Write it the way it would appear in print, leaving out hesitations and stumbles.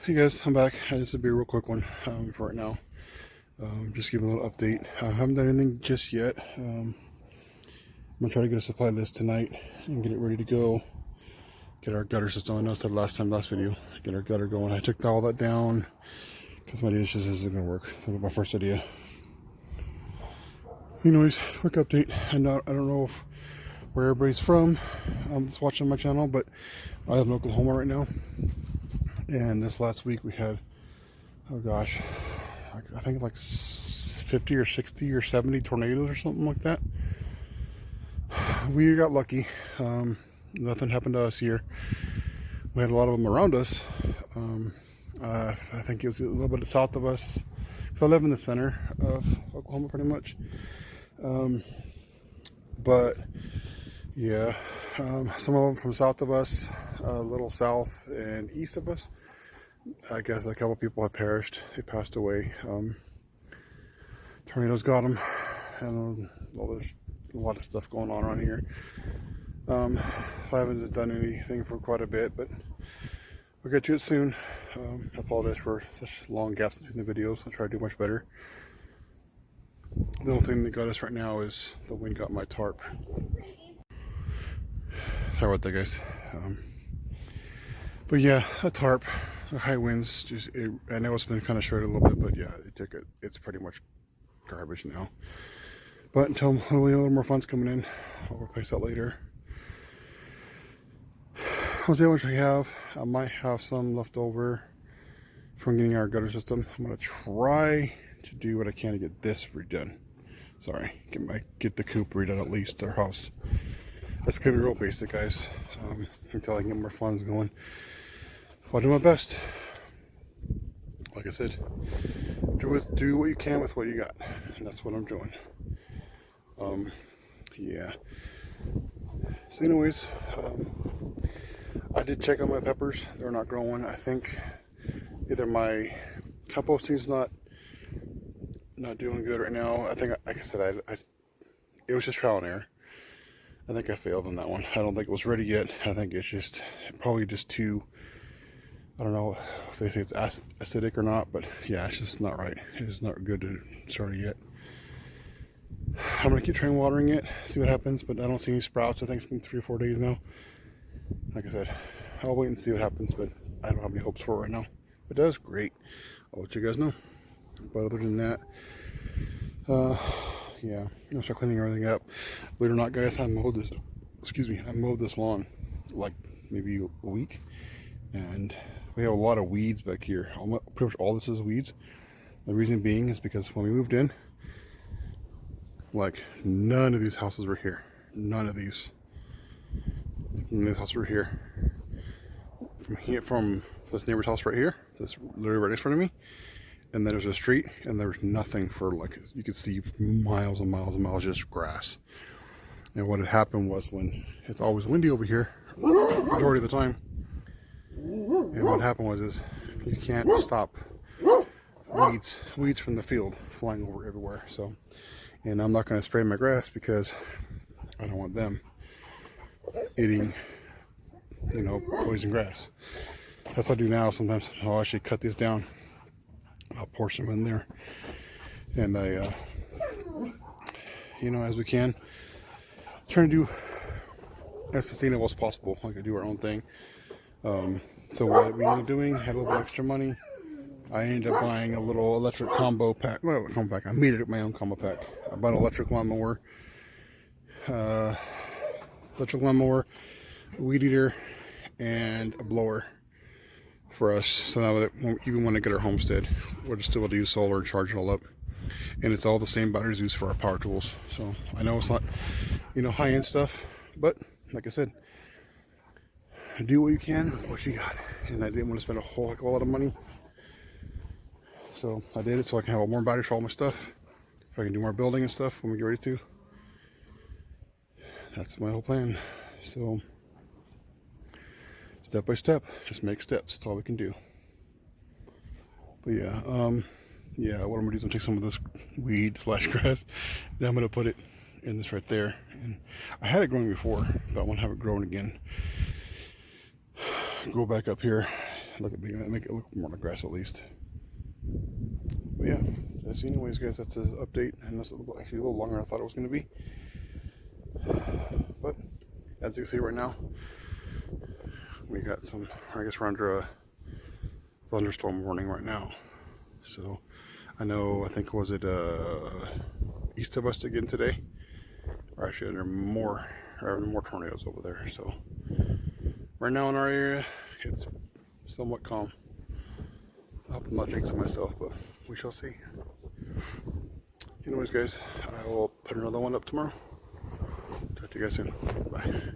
Hey guys, I'm back. This will be a real quick one for right now. Just giving a little update. I haven't done anything just yet. I'm gonna try to get a supply list tonight and get it ready to go. Get our gutter system. I know I said last video. Get our gutter going. I took all that down because my idea just isn't gonna work. That was my first idea. Anyways, quick update. I don't know where everybody's from that's watching my channel, but I live in Oklahoma right now. And this last week we had, oh gosh, I think like 50 or 60 or 70 tornadoes or something like that. We got lucky. Nothing happened to us here. We had a lot of them around us. I think it was a little bit south of us. So I live in the center of Oklahoma pretty much. But yeah, some of them from south of us, a little south and east of us. I guess a couple people had perished. They passed away. Tornadoes got them, and there's a lot of stuff going on around here. I haven't done anything for quite a bit, but we'll get to it soon. I apologize for such long gaps between the videos. I'll try to do much better. The only thing that got us right now is the wind got my tarp. Sorry about that, guys. But yeah, a tarp, the high winds, I know it's been kind of short a little bit, but yeah, it's pretty much garbage now. But until a little more funds coming in, I'll replace that later. I'll see how much I have. I might have some left over from getting our gutter system. I'm gonna try to do what I can to get this redone. Sorry, get the coop redone, at least our house. That's gonna be real basic, guys. Until I can get more funds going, I'll do my best. Like I said, do what you can with what you got, and that's what I'm doing. Yeah. So anyways, I did check on my peppers. They're not growing. I think either my composting's not doing good right now. I think, like I said, it was just trial and error. I think I failed on that one. I don't think it was ready yet. I think it's probably just too, I don't know if they say it's acidic or not, but yeah, it's just not right. It's not good to start it yet. I'm gonna keep trying watering it, see what happens, but I don't see any sprouts. I think it's been 3 or 4 days now. Like I said, I'll wait and see what happens, but I don't have any hopes for it right now. If it does, great. I'll let you guys know. But other than that, yeah, I'll start cleaning everything up. Believe it or not, guys, I mowed this lawn like maybe a week, and we have a lot of weeds back here. Pretty much all this is weeds. The reason being is because when we moved in, like, none of these houses were here. None of these houses were here. From this neighbor's house right here, this literally right in front of me, and then there's a street, and there's nothing for, like, you could see miles and miles and miles, just grass. And what had happened was, when it's always windy over here, majority of the time, and what happened was is you can't stop weeds from the field flying over everywhere. So, and I'm not going to spray my grass because I don't want them eating, poison grass. That's what I do now. Sometimes I'll actually cut these down. I'll pour some in there, and I, as we can, trying to do as sustainable as possible. Like, I do our own thing. So what we ended up doing, had a little bit extra money. I ended up buying a little electric combo pack. Well, combo pack. I made it my own combo pack. I bought an electric lawnmower, weed eater, and a blower for us. So now that even when I get our homestead, we're just able to use solar and charge it all up. And it's all the same batteries used for our power tools. So I know it's not, high-end stuff, but like I said, do what you can with what you got. And I didn't want to spend a whole heck of a lot of money, so I did it so I can have more batteries for all my stuff, if I can do more building and stuff when we get ready to. That's my whole plan. So step by step, just make steps. That's all we can do. But yeah, what I'm gonna do is I'm take some of this weed / grass, and I'm gonna put it in this right there. And I had it growing before, but I want to have it growing again. Grow back up here Look at me, make it look more like grass at least. But yeah, so anyways, guys, that's an update, and that's actually a little longer than I thought it was going to be. But as you can see right now, we got some, I guess we're under a thunderstorm warning right now. So I know, I think, was it east of us again today? Or actually under more tornadoes over there. So right now in our area, it's somewhat calm. I hope I'm not jinxing myself, but we shall see. Anyways, guys, I will put another one up tomorrow. Talk to you guys soon. Bye.